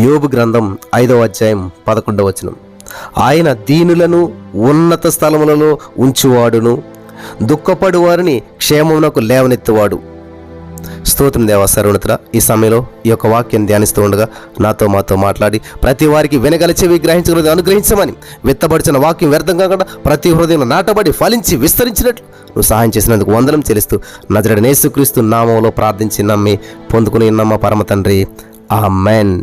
యోబు గ్రంథం 5వ అధ్యాయం 11వ వచనం. ఆయన దీనులను ఉన్నత స్థలములలో ఉంచువాడును, దుఃఖపడు వారిని క్షేమమునకు లేవనెత్తువాడు. స్తోత్రం దేవా సర్వోన్నతుడా, ఈ సమయంలో ఈ యొక్క వాక్యాన్ని ధ్యానిస్తూ ఉండగా మాతో మాట్లాడి ప్రతి వారికి వినగల చెవి గ్రహించగలది అనుగ్రహించమని, విత్తబడిచిన వాక్యం వ్యర్థం కాకుండా ప్రతి హృదయంలో నాటబడి ఫలించి విస్తరించినట్లు నువ్వు సహాయం చేసినందుకు వందనం చెల్లిస్తూ నజరేయుడైన యేసుక్రీస్తు నామములో ప్రార్థించి నమ్మి పొందుకుని నమ్మ పరమ తండ్రి, ఆమేన్.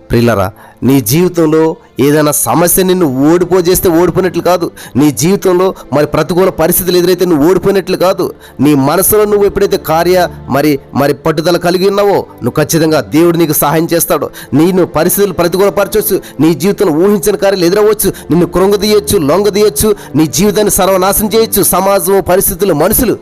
ప్రియులారా, నీ జీవితంలో ఏదైనా సమస్య నిన్ను ఓడిపోజేస్తే ఓడిపోయినట్లు కాదు. నీ జీవితంలో మరి ప్రతికూల పరిస్థితులు ఎదురైతే నువ్వు ఓడిపోయినట్లు కాదు. నీ మనసులో నువ్వు ఎప్పుడైతే మరి పట్టుదల కలిగి ఉన్నావో నువ్వు ఖచ్చితంగా దేవుడు నీకు సహాయం చేస్తాడు. నేను పరిస్థితులు ప్రతికూలపరచవచ్చు, నీ జీవితంలో ఊహించిన కార్యాలు ఎదురవచ్చు, నిన్ను కృంగదీయొచ్చు, లొంగదీయొచ్చు, నీ జీవితాన్ని సర్వనాశనం చేయొచ్చు సమాజం, పరిస్థితులు, మనుషులు.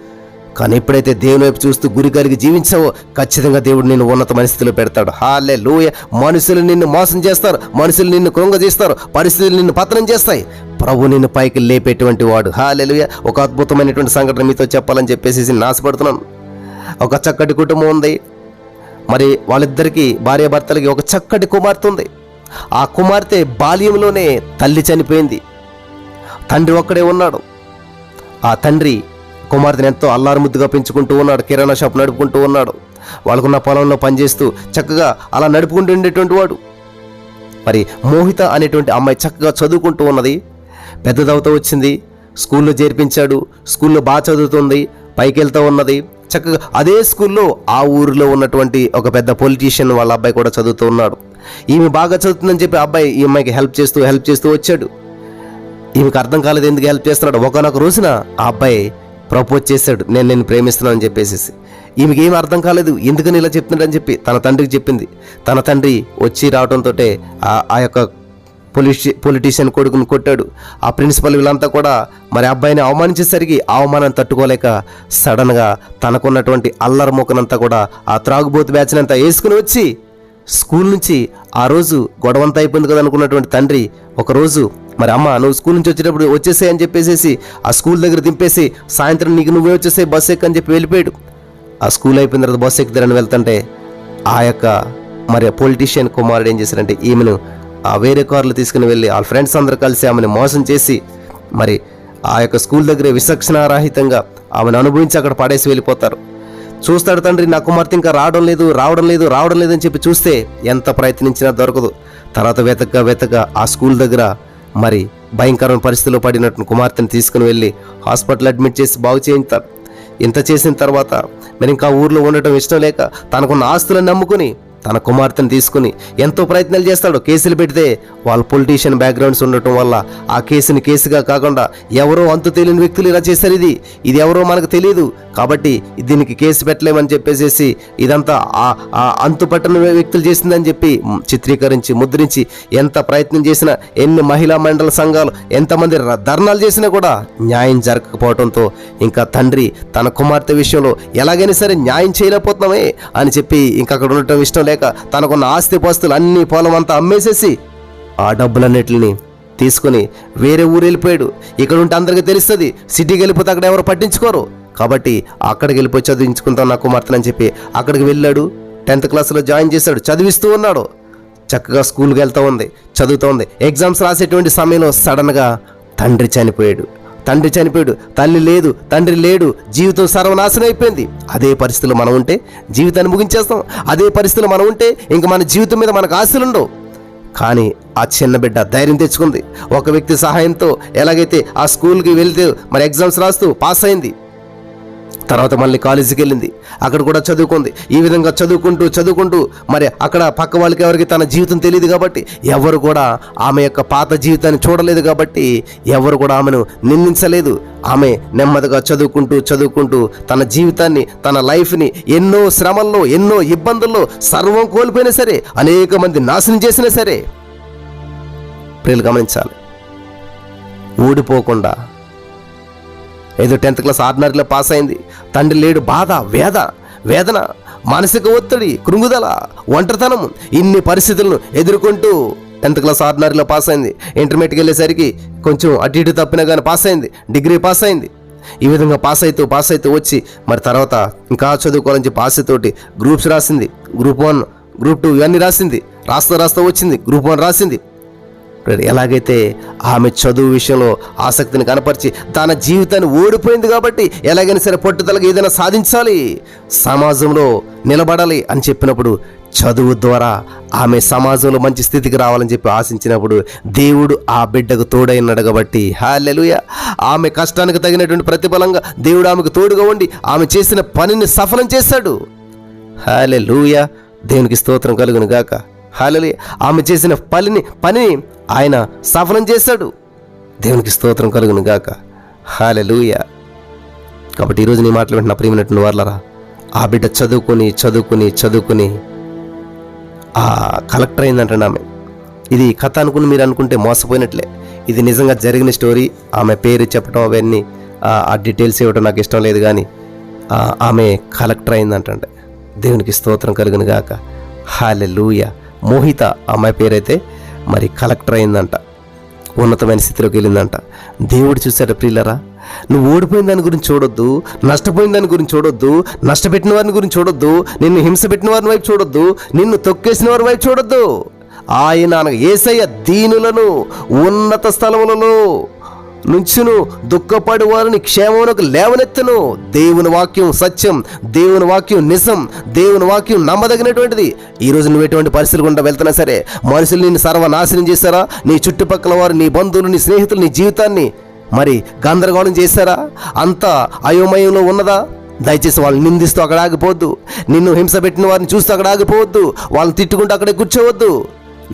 కానీ ఎప్పుడైతే దేవుని వైపు చూస్తూ గురి కలిగి జీవించావో ఖచ్చితంగా దేవుడు నిన్ను ఉన్నత పరిస్థితిలో పెడతాడు. హల్లెలూయా. మనుషులు నిన్ను మోసం చేస్తారు, మనుషులు నిన్ను కృంగదీస్తారు, పరిస్థితులు నిన్ను పతనం చేస్తాయి. ప్రభు నిన్ను పైకి లేపేటువంటి వాడు. హల్లెలూయా. ఒక అద్భుతమైనటువంటి సంఘటన మీతో చెప్పాలని చెప్పేసి నేను ఆశపడుతున్నాను. ఒక చక్కటి కుటుంబం ఉంది. మరి వాళ్ళిద్దరికీ భార్యాభర్తలకి ఒక చక్కటి కుమార్తె ఉంది. ఆ కుమార్తె బాల్యంలోనే తల్లి చనిపోయింది. తండ్రి ఒక్కడే ఉన్నాడు. ఆ తండ్రి కుమార్తెను ఎంతో అల్లారుముద్దుగా పెంచుకుంటూ ఉన్నాడు. కిరాణా షాప్ నడుపుకుంటూ ఉన్నాడు. వాళ్ళకున్న పొలంలో పనిచేస్తూ చక్కగా అలా నడుపుకుంటూ ఉండేటువంటి వాడు. మరి మోహిత అనేటువంటి అమ్మాయి చక్కగా చదువుకుంటూ ఉన్నది. పెద్దదవుతూ వచ్చింది. స్కూల్లో చేర్పించాడు. స్కూల్లో బాగా చదువుతుంది, పైకి వెళ్తూ ఉన్నది. చక్కగా అదే స్కూల్లో ఆ ఊరిలో ఉన్నటువంటి ఒక పెద్ద పొలిటీషియన్ వాళ్ళ అబ్బాయి కూడా చదువుతూ ఉన్నాడు. ఈమె బాగా చదువుతుందని చెప్పి అబ్బాయి ఈ అమ్మాయికి హెల్ప్ చేస్తూ వచ్చాడు. ఈమెకు అర్థం కాలేదు ఎందుకు హెల్ప్ చేస్తున్నాడు. ఒకనొక రోజున ఆ అబ్బాయి ప్రపోజ్ చేశాడు, నేను ప్రేమిస్తున్నాను అని చెప్పేసి. ఈమెకి ఏం అర్థం కాలేదు, ఎందుకని ఇలా చెప్తున్నాడని చెప్పి తన తండ్రికి చెప్పింది. తన తండ్రి వచ్చి రావడంతో ఆ యొక్క పొలిటీషియన్ కొడుకుని కొట్టాడు. ఆ ప్రిన్సిపల్ వీళ్ళంతా కూడా మరి అబ్బాయిని అవమానించేసరికి అవమానం తట్టుకోలేక సడన్గా తనకున్నటువంటి అల్లరి మొక్కనంతా కూడా ఆ త్రాగుబోతు బ్యాచ్నంతా వేసుకుని వచ్చి స్కూల్ నుంచి ఆ రోజు గొడవంతా అయిపోయింది కదా అనుకున్నటువంటి తండ్రి ఒకరోజు మరి అమ్మ నువ్వు స్కూల్ నుంచి వచ్చేటప్పుడు వచ్చేసాయి అని చెప్పేసి ఆ స్కూల్ దగ్గర దింపేసి సాయంత్రం నీకు నువ్వే వచ్చేసాయి బస్సు ఎక్కని చెప్పి వెళ్ళిపోయాడు. ఆ స్కూల్ అయిపోయిన తర్వాత బస్సు ఎక్కుతారని వెళ్తుంటే ఆ యొక్క మరి పొలిటీషియన్ కుమారుడు ఏం చేశారంటే ఈమెను ఆ వేరే కార్లు తీసుకుని వెళ్ళి వాళ్ళ ఫ్రెండ్స్ అందరూ కలిసి ఆమెను మోసం చేసి మరి ఆ యొక్క స్కూల్ దగ్గరే విచక్షణారహితంగా ఆమెను అనుభవించి అక్కడ పడేసి వెళ్ళిపోతారు. చూస్తాడు తండ్రి, నా కుమార్తె ఇంకా రావడం లేదు అని చెప్పి చూస్తే ఎంత ప్రయత్నించినా దొరకదు. తర్వాత వెతక ఆ స్కూల్ దగ్గర మరి భయంకరమైన పరిస్థితిలో పడినట్టు కుమార్తెను తీసుకుని వెళ్ళి హాస్పిటల్ అడ్మిట్ చేసి బాగు చేయించారు. ఇంత చేసిన తర్వాత మరి ఇంకా ఊర్లో ఉండటం ఇష్టం లేక తనకున్న ఆస్తులను నమ్ముకుని తన కుమార్తెను తీసుకుని ఎంతో ప్రయత్నాలు చేస్తాడు. కేసులు పెడితే వాళ్ళ పొలిటీషియన్ బ్యాక్గ్రౌండ్స్ ఉండటం వల్ల ఆ కేసుని కేసుగా కాకుండా ఎవరో అంతు తెలియని వ్యక్తులు ఇలా చేశారు, ఇది ఎవరో మనకు తెలియదు కాబట్టి దీనికి కేసు పెట్టలేమని చెప్పేసి ఇదంతా ఆ అంతు పట్టని వ్యక్తులు చేసిందని చెప్పి చిత్రీకరించి ముద్రించి ఎంత ప్రయత్నం చేసినా ఎన్ని మహిళా మండల సంఘాలు ఎంతమంది ధర్నాలు చేసినా కూడా న్యాయం జరగకపోవడంతో ఇంకా తండ్రి తన కుమార్తె విషయంలో ఎలాగైనా సరే న్యాయం చేయలేకపోతున్నామే అని చెప్పి ఇంకా అక్కడ ఉండటం ఇష్టం లేక తనకున్న ఆస్తి పాస్తులు అన్ని పొలం అంతా అమ్మేసేసి ఆ డబ్బులన్నిటిని తీసుకుని వేరే ఊరు వెళ్ళిపోయాడు. ఇక్కడ ఉంటే అందరికీ తెలుస్తుంది, సిటీకి వెళ్ళిపోతే అక్కడ ఎవరు పట్టించుకోరు కాబట్టి అక్కడికి వెళ్ళిపోయి చదివించుకుంటాం నా కుమార్తెని చెప్పి అక్కడికి వెళ్ళాడు. 10th క్లాస్లో జాయిన్ చేశాడు. చదివిస్తూ ఉన్నాడు. చక్కగా స్కూల్కి వెళ్తూ ఉంది, చదువుతూ ఉంది. ఎగ్జామ్స్ రాసేటువంటి సమయంలో సడన్గా తండ్రి చనిపోయాడు. తల్లి లేదు, తండ్రి లేడు, జీవితం సర్వనాశనం అయిపోయింది. అదే పరిస్థితుల్లో మనం ఉంటే జీవితాన్ని ముగించేస్తాం. అదే పరిస్థితుల్లో మనం ఉంటే ఇంక మన జీవితం మీద మనకు ఆశలు ఉండవు. కానీ ఆ చిన్న బిడ్డ ధైర్యం తెచ్చుకుంది. ఒక వ్యక్తి సహాయంతో ఎలాగైతే ఆ స్కూల్కి వెళ్తే మరి ఎగ్జామ్స్ రాస్తూ పాస్ అయింది. తర్వాత మళ్ళీ కాలేజీకి వెళ్ళింది. అక్కడ కూడా చదువుకుంది. ఈ విధంగా చదువుకుంటూ మరి అక్కడ పక్క వాళ్ళకి ఎవరికి తన జీవితం తెలియదు కాబట్టి ఎవరు కూడా ఆమె యొక్క పాత జీవితాన్ని చూడలేదు కాబట్టి ఎవరు కూడా ఆమెను నిందించలేదు. ఆమె నెమ్మదిగా చదువుకుంటూ తన జీవితాన్ని, తన లైఫ్ని ఎన్నో శ్రమల్లో, ఎన్నో ఇబ్బందుల్లో సర్వం కోల్పోయినా సరే, అనేక మంది నాశనం చేసినా సరే ప్రియులు గమనించాలి, ఓడిపోకుండా ఏదో 10th క్లాస్ ఆర్డినరీలో పాస్ అయింది. తండ్రి లేడు, బాధ, వేదన, మానసిక ఒత్తిడి, కృంగుదల, ఒంటరితనం, ఇన్ని పరిస్థితులను ఎదుర్కొంటూ 10th క్లాస్ ఆర్డినరీలో పాస్ అయింది. ఇంటర్మీడియట్కి వెళ్ళేసరికి కొంచెం అటు ఇటు తప్పినా కానీ పాస్ అయింది. డిగ్రీ పాస్ అయింది. ఈ విధంగా పాస్ అవుతూ వచ్చి మరి తర్వాత ఇంకా చదువుకోవాలని చెప్పి ఆశతోటి గ్రూప్స్ రాసింది. గ్రూప్ 1, గ్రూప్ 2 ఇవన్నీ రాసింది. రాస్తా వచ్చింది, గ్రూప్ 1 రాసింది. ఎలాగైతే ఆమె చదువు విషయంలో ఆసక్తిని కనపరిచి తన జీవితాన్ని ఓడిపోయింది కాబట్టి ఎలాగైనా సరే పట్టుదలగా ఏదైనా సాధించాలి, సమాజంలో నిలబడాలి అని చెప్పినప్పుడు చదువు ద్వారా ఆమె సమాజంలో మంచి స్థితికి రావాలని చెప్పి ఆశించినప్పుడు దేవుడు ఆ బిడ్డకు తోడైనాడు కాబట్టి హల్లెలూయా. ఆమె కష్టానికి తగినటువంటి ప్రతిఫలంగా దేవుడు ఆమెకు తోడుగా ఉండి ఆమె చేసిన పనిని సఫలం చేశాడు. హల్లెలూయా, దేవునికి స్తోత్రం కలుగును గాక. హల్లెలూయా. ఆమె చేసిన పనిని ఆయన సఫలం చేశాడు. దేవునికి స్తోత్రం కలుగును గాక. హల్లెలూయా. కాబట్టి ఈరోజు నీ మాటలు వింటున్న ప్రియమైనటువంటి వారలారా, ఆ బిడ్డ చదువుకుని కలెక్టర్ అయిందంటే ఆమె. ఇది కథ అనుకుని మీరు అనుకుంటే మోసపోయినట్లే. ఇది నిజంగా జరిగిన స్టోరీ. ఆమె పేరు చెప్పడం అవన్నీ ఆ డీటెయిల్స్ ఇవ్వడం నాకు ఇష్టం లేదు, కానీ ఆమె కలెక్టర్ అయిందంటే దేవునికి స్తోత్రం కలుగును గాక. హల్లెలూయా. మోహిత అమ్మాయి పేరైతే మరి కలెక్టర్ అయిందంట, ఉన్నతమైన స్థితిలోకి వెళ్ళిందంట. దేవుడు చూశాడు ప్రియులరా, నువ్వు ఓడిపోయిన దాని గురించి చూడొద్దు, నష్టపోయిన దాని గురించి చూడొద్దు, నష్టపెట్టిన వారిని గురించి చూడొద్దు, నిన్ను హింస పెట్టిన వారిని వైపు చూడొద్దు, నిన్ను తొక్కేసిన వారి వైపు చూడొద్దు. ఆయన యేసయ్య దీనులను ఉన్నత స్థలములలో నుంచును, దుఃఖపడి వారిని క్షేమమునకు లేవనెత్తును. దేవుని వాక్యం సత్యం, దేవుని వాక్యం నిజం, దేవుని వాక్యం నమ్మదగినటువంటిది. ఈరోజు నువ్వు ఎటువంటి పరిస్థితులు గుండా వెళ్తున్నా సరే, మనుషులు నిన్ను సర్వనాశనం చేశారా, నీ చుట్టుపక్కల వారు, నీ బంధువులు, నీ స్నేహితులు నీ జీవితాన్ని మరి గందరగోళం చేశారా, అంతా అయోమయంలో ఉన్నదా, దయచేసి వాళ్ళని నిందిస్తూ అక్కడ ఆగిపోవద్దు, నిన్ను హింస పెట్టిన వారిని చూస్తూ అక్కడ ఆగిపోవద్దు, వాళ్ళని తిట్టుకుంటూ అక్కడే కూర్చోవద్దు.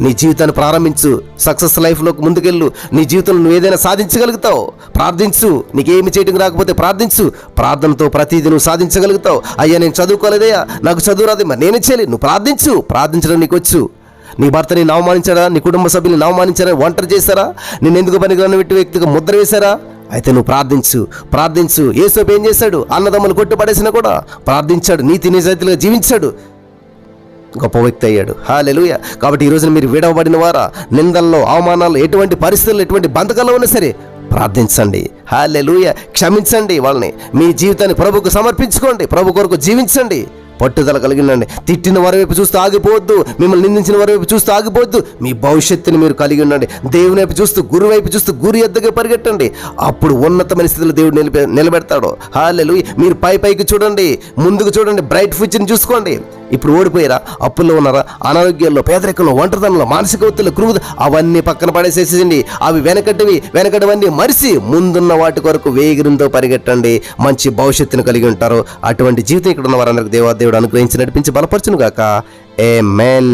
నీ జీవితాన్ని ప్రారంభించు, సక్సెస్ లైఫ్లోకి ముందుకెళ్ళు. నీ జీవితంలో నువ్వు ఏదైనా సాధించగలుగుతావు. ప్రార్థించు, నీకేమి చేయడం రాకపోతే ప్రార్థించు, ప్రార్థనతో ప్రతిదీ నువ్వు సాధించగలుగుతావు. అయ్యా నేను చదువుకోలేదయ్యా, నాకు చదువు రాదు, మరి నేనే చేయాలి. నువ్వు ప్రార్థించు, ప్రార్థించడం నీకు వచ్చు. నీ భర్తని అవమానించాడా, నీ కుటుంబ సభ్యుని అవమానించారా, ఒంటరి చేశారా, నేను ఎందుకు పనికిరాని వ్యక్తిగా ముద్ర వేశారా, అయితే నువ్వు ప్రార్థించు. యేసోపు ఏం చేశాడు, అన్నదమ్ములు కొట్టుపడేసినా కూడా ప్రార్థించాడు, నీతి నిజాయితీలుగా జీవించాడు, గొప్ప వ్యక్తి అయ్యాడు. హల్లెలూయా. కాబట్టి ఈరోజు మీరు విడవబడిన వారా, నిందల్లో, అవమానాల్లో, ఎటువంటి పరిస్థితుల్లో, ఎటువంటి బంధకాల్లో ఉన్నా సరే ప్రార్థించండి. హల్లెలూయా. క్షమించండి వాళ్ళని. మీ జీవితాన్ని ప్రభుకు సమర్పించుకోండి, ప్రభు కొరకు జీవించండి. పట్టుదల కలిగిందండి. తిట్టిన వారి వైపు చూస్తూ ఆగిపోవద్దు, మిమ్మల్ని నిందించిన వారి వైపు చూస్తూ ఆగిపోవద్దు. మీ భవిష్యత్తుని మీరు కలిగి ఉండండి. దేవుని వైపు చూస్తూ, గురు వైపు చూస్తూ, గురి ఎద్దగా పరిగెట్టండి. అప్పుడు ఉన్నతమైన స్థితిలో దేవుడు నిలబెడతాడు. హల్లెలూయా. మీరు పైకి చూడండి, ముందుకు చూడండి, బ్రైట్ ఫ్యూచర్ని చూసుకోండి. ఇప్పుడు ఓడిపోయారా, అప్పుల్లో ఉన్నారా, అనారోగ్యాల్లో, పేదరికంలో, ఒంటరితనంలో, మానసిక ఒత్తిళ్ళు, క్రూరత, అవన్నీ పక్కన పడేసేసేయండి. అవి వెనకటివన్నీ మరిసి ముందున్న వాటి కొరకు వేగిరంతో పరిగెట్టండి. మంచి భవిష్యత్తును కలిగి ఉంటారు. అటువంటి జీవితం ఇక్కడ ఉన్న వారందరికీ దేవుడు అనుగ్రహించి నడిపించి బలపరచును గాక. ఆమేన్.